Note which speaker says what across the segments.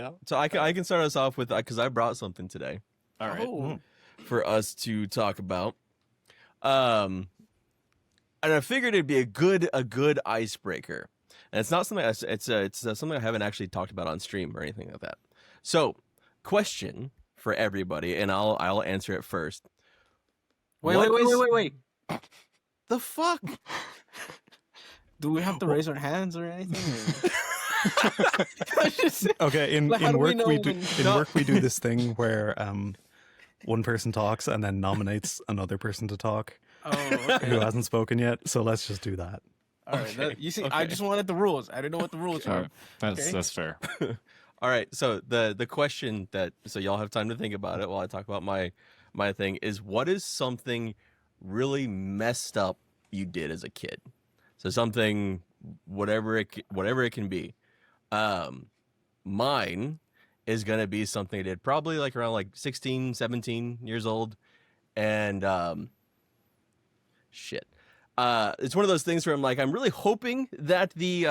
Speaker 1: Yeah.
Speaker 2: So I can start us off with because I brought something today
Speaker 1: All right.
Speaker 3: Oh.
Speaker 2: for us to talk about. And I figured it'd be a good icebreaker. And it's not something it's something I haven't actually talked about on stream or anything like that. So, question for everybody, and I'll answer it first.
Speaker 3: Wait.
Speaker 2: The fuck?
Speaker 3: Do we have to raise our hands or anything?
Speaker 1: Okay. In
Speaker 3: Like, how do we
Speaker 1: work
Speaker 3: know
Speaker 1: we do
Speaker 3: when-
Speaker 1: work we do this thing where one person talks and then nominates another person to talk
Speaker 3: Oh,
Speaker 1: who
Speaker 3: okay.
Speaker 1: hasn't spoken yet. So let's just do that.
Speaker 3: All right.
Speaker 2: Okay,
Speaker 3: You see, I just wanted the rules. I didn't know what the rules
Speaker 4: All
Speaker 3: were.
Speaker 4: right. That's
Speaker 3: Okay.
Speaker 4: that's fair.
Speaker 2: All right. So the question so y'all have time to think about it while I talk about my thing is, what is something really messed up you did as a kid? So something, whatever it can be. Mine is gonna be something I did probably like around like 16, 17 years old, and shit. It's one of those things where I'm like, I'm really hoping that the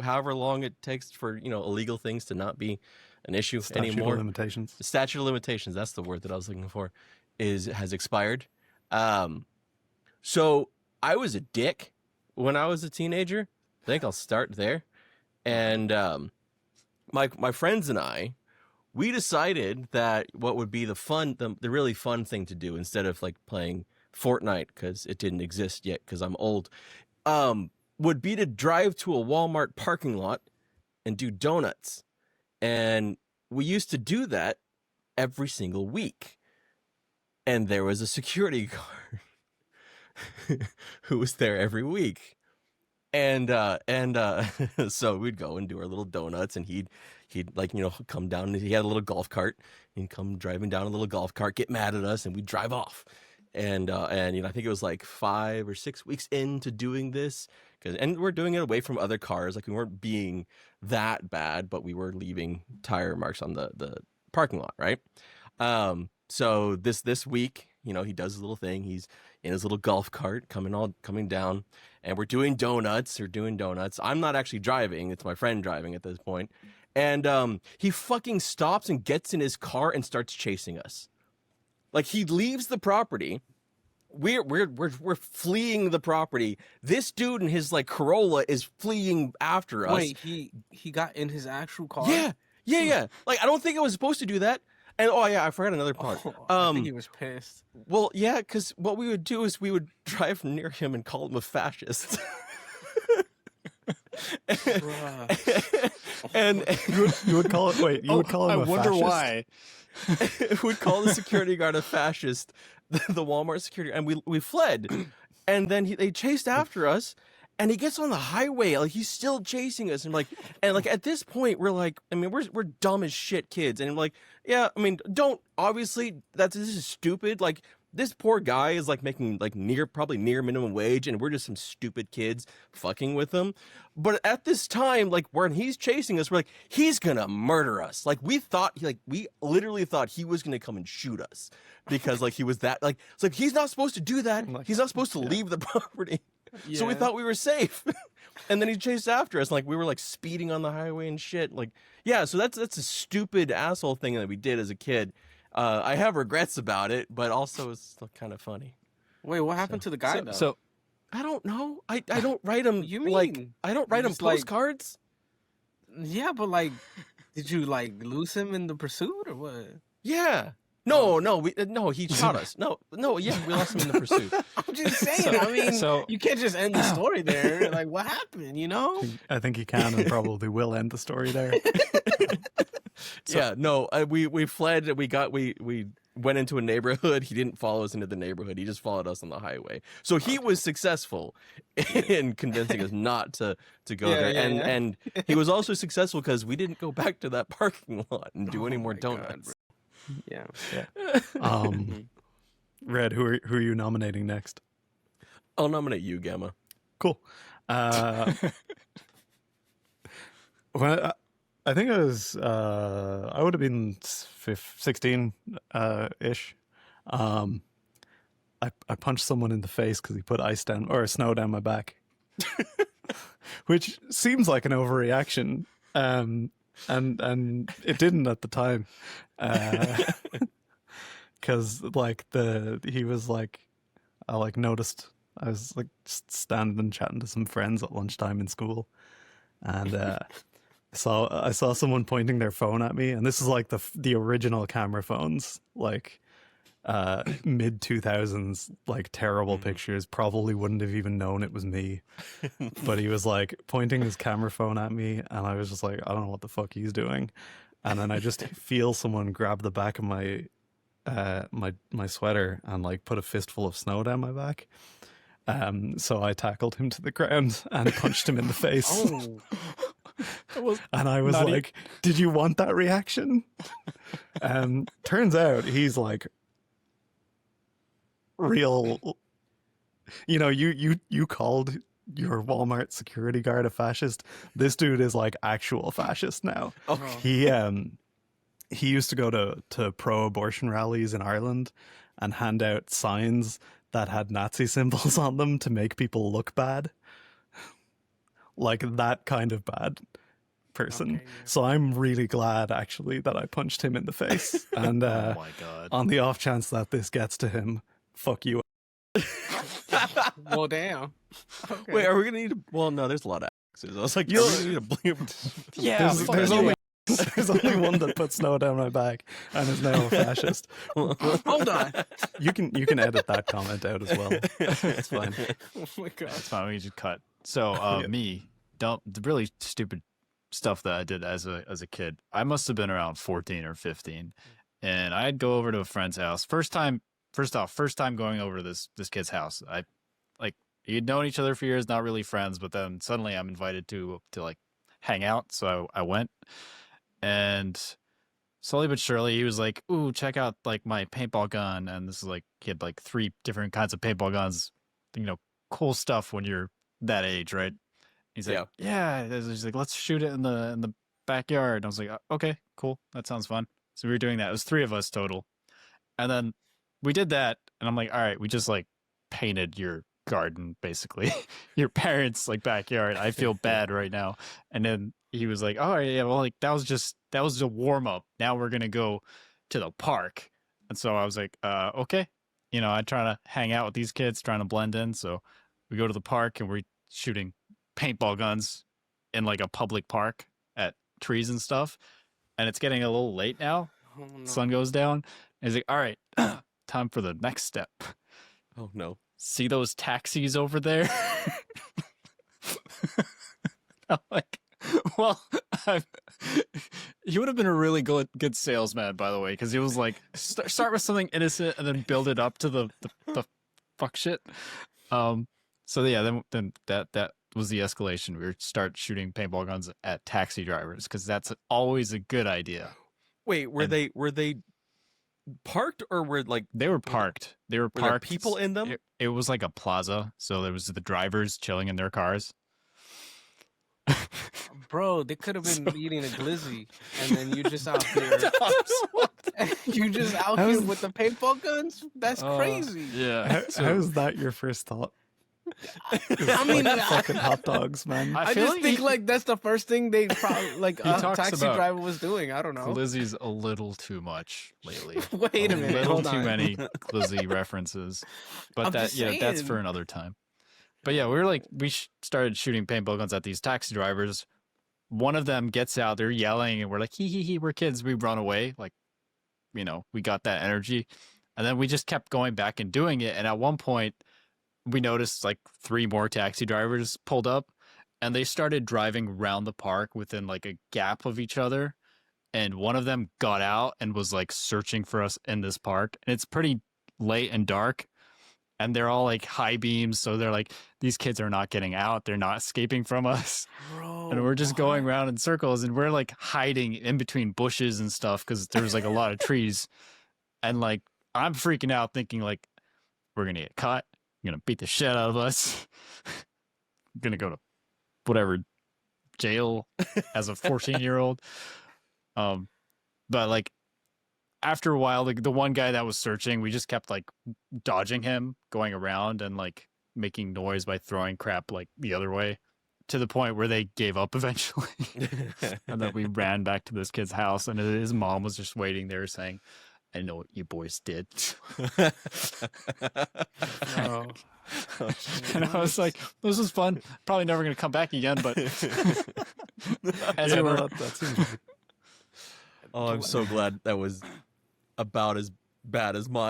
Speaker 2: however long it takes for illegal things to not be an issue
Speaker 1: Statute
Speaker 2: anymore.
Speaker 1: of limitations.
Speaker 2: The statute of limitations, that's the word that I was looking for, has expired. So I was a dick when I was a teenager. I think I'll start there. And my friends and I, we decided that what would be the really fun thing to do instead of like playing Fortnite, because it didn't exist yet because I'm old, would be to drive to a Walmart parking lot and do donuts. And we used to do that every single week. And there was a security guard who was there every week. And so we'd go and do our little donuts, and he'd like, come down, and he had a little golf cart. He'd come driving down a little golf cart, get mad at us, and we'd drive off. And I think it was like 5 or 6 weeks into doing this, and we're doing it away from other cars. Like, we weren't being that bad, but we were leaving tire marks on the parking lot, right? So this week, he does his little thing. He's in his little golf cart coming down, and we're doing donuts. I'm not actually driving. It's my friend driving at this point. And he fucking stops and gets in his car and starts chasing us. Like, he leaves the property. We're fleeing the property. This dude in his like Corolla is fleeing after us.
Speaker 3: Wait, he got in his actual car?
Speaker 2: Yeah. Like, I don't think I was supposed to do that. And oh yeah, I forgot another part.
Speaker 3: I think he was pissed.
Speaker 2: Well, yeah, because what we would do is we would drive near him and call him a fascist. and
Speaker 1: You would call it. Wait, you would call him
Speaker 4: I
Speaker 1: a
Speaker 4: wonder
Speaker 1: fascist?
Speaker 4: why.
Speaker 2: would call the security guard a fascist, the Walmart security, and we fled. And then they chased after us, and he gets on the highway, like he's still chasing us, and at this point we're like, I mean, we're dumb as shit kids, and like, yeah, I mean, this is stupid. Like, this poor guy is like making like probably near minimum wage, and we're just some stupid kids fucking with him. But at this time, like, when he's chasing us, we're like, he's gonna murder us. Like, we literally thought he was gonna come and shoot us, because like he was that, like, it's like, he's not supposed to do that. He's not supposed to leave the property. So we
Speaker 3: Yeah.
Speaker 2: thought we were safe. And then he chased after us, like we were like speeding on the highway and shit. Like, yeah, so that's a stupid asshole thing that we did as a kid. I have regrets about it, but also it's kind of funny.
Speaker 3: Wait, what happened to the guy though?
Speaker 4: So
Speaker 2: I don't know. I don't write him.
Speaker 3: You
Speaker 2: like,
Speaker 3: mean
Speaker 2: I don't write him
Speaker 3: just, like-
Speaker 2: postcards.
Speaker 3: Yeah, but like, did you like lose him in the pursuit or what?
Speaker 2: Yeah. No, he shot us. No, yeah, we lost him in the pursuit.
Speaker 3: I'm just saying. I mean,
Speaker 4: so-
Speaker 3: you can't just end the story there. Like, what happened?
Speaker 1: I think he can and probably will end the story there.
Speaker 2: Yeah, no, we fled. We went into a neighborhood. He didn't follow us into the neighborhood. He just followed us on the highway. So he was successful in convincing us not to go
Speaker 3: Yeah,
Speaker 2: there.
Speaker 3: yeah,
Speaker 2: and
Speaker 3: yeah.
Speaker 2: and he was also successful because we didn't go back to that parking lot and do any
Speaker 3: Oh
Speaker 2: more
Speaker 3: my God,
Speaker 2: donuts.
Speaker 3: Yeah.
Speaker 1: Red, who are you nominating next?
Speaker 2: I'll nominate you, Gamma.
Speaker 1: Cool. Well, I think I was. I would have been 16 ish. I punched someone in the face because he put snow down my back, which seems like an overreaction. and it didn't at the time, because like he was like, I like noticed I was like just standing and chatting to some friends at lunchtime in school, and I saw someone pointing their phone at me, and this is like the original camera phones, like mid 2000s, like terrible pictures. Probably wouldn't have even known it was me, but he was like pointing his camera phone at me, and I was just like, I don't know what the fuck he's doing. And then I just feel someone grab the back of my my sweater and like put a fistful of snow down my back. So I tackled him to the ground and punched him in the face. And I was like, did you want that reaction? Turns out he's like real, you called your Walmart security guard a fascist. This dude is like actual fascist now. He used to go to pro-abortion rallies in Ireland and hand out signs that had Nazi symbols on them to make people look bad. Like that kind of bad person.
Speaker 3: Okay, yeah.
Speaker 1: So I'm really glad actually that I punched him in the face. And
Speaker 4: Oh my god.
Speaker 1: on the off chance that this gets to him, fuck you.
Speaker 3: Well, damn. Okay.
Speaker 2: Wait, are we gonna need? Well, no, there's a lot of axes. I was like, are we gonna need a bleep?
Speaker 4: Yeah,
Speaker 1: There's only one that put snow down my back and is now a fascist.
Speaker 3: Hold on.
Speaker 1: You can edit that comment out as well. It's fine.
Speaker 3: Oh my god.
Speaker 4: That's fine. We just cut. So the really stupid stuff that I did as a kid. I must have been around 14 or 15, and I'd go over to a friend's house. First time going over to this kid's house. I like you'd known each other for years, not really friends, but then suddenly I'm invited to like hang out. So I went, and slowly but surely he was like, "Ooh, check out like my paintball gun." And this is like he had like 3 different kinds of paintball guns. Cool stuff when you're that age, right? He's like, yeah. He's like, let's shoot it in the backyard. And I was like, okay, cool, that sounds fun. So we were doing that. It was 3 of us total, and then we did that. And I'm like, all right, we just like painted your garden, basically, your parents' like backyard. I feel bad right now. And then he was like, oh yeah, well, like that was a warm up. Now we're gonna go to the park. And so I was like, okay. I try to hang out with these kids, trying to blend in. So we go to the park and we're shooting paintball guns in like a public park at trees and stuff. And it's getting a little late now.
Speaker 3: Oh, no.
Speaker 4: Sun goes down. And he's like, all right, time for the next step.
Speaker 2: Oh no.
Speaker 4: See those taxis over there? I'm like, well, he would have been a really good salesman, by the way, because he was like, start with something innocent and then build it up to the fuck shit. So yeah, then that was the escalation. We would start shooting paintball guns at taxi drivers because that's always a good idea.
Speaker 2: Wait, were they parked or were like
Speaker 4: They were parked.
Speaker 2: were there people in them?
Speaker 4: It was like a plaza, so there was the drivers chilling in their cars.
Speaker 3: Bro, they could have been eating a glizzy, and then you just out there. You just out here with the paintball guns? That's crazy.
Speaker 4: Yeah.
Speaker 1: How's that your first thought?
Speaker 3: I mean,
Speaker 1: Fucking hot dogs, man.
Speaker 3: I
Speaker 4: feel
Speaker 3: just
Speaker 4: like
Speaker 3: think
Speaker 4: he-
Speaker 3: like that's the first thing they probably like
Speaker 4: He
Speaker 3: a
Speaker 4: talks
Speaker 3: taxi
Speaker 4: about
Speaker 3: driver was doing. I don't know.
Speaker 4: Glizzy's a little too much lately.
Speaker 3: Wait a minute,
Speaker 4: little
Speaker 3: hold
Speaker 4: too
Speaker 3: on.
Speaker 4: many Glizzy references, but
Speaker 3: I'm
Speaker 4: that's
Speaker 3: just
Speaker 4: for
Speaker 3: saying.
Speaker 4: another time. But yeah, we started shooting paintball guns at these taxi drivers. One of them gets out, they're yelling, and we're like, hee, we're kids. We run away, like, we got that energy, and then we just kept going back and doing it. And at one point, we noticed like 3 more taxi drivers pulled up, and they started driving around the park within like a gap of each other. And one of them got out and was like searching for us in this park. And it's pretty late and dark, and they're all like high beams. So they're like, these kids are not getting out. They're not escaping from us.
Speaker 3: Bro,
Speaker 4: And we're just going around in circles, and we're like hiding in between bushes and stuff because there was like a lot of trees. And like, I'm freaking out thinking like, we're going to get caught. You're going to beat the shit out of us. I'm going to go to whatever jail as a 14-year-old. But like after a while, like the one guy that was searching, we just kept like dodging him, going around and like making noise by throwing crap like the other way. to the point where they gave up eventually. And then we ran back to this kid's house, and his mom was just waiting there saying, I know what you boys did.
Speaker 3: Oh.
Speaker 4: And I was like, this was fun. Probably never going to come back again, but as
Speaker 1: Yeah,
Speaker 4: we were,
Speaker 1: no, that seems right.
Speaker 2: Oh, I'm so glad that was about as bad as mine.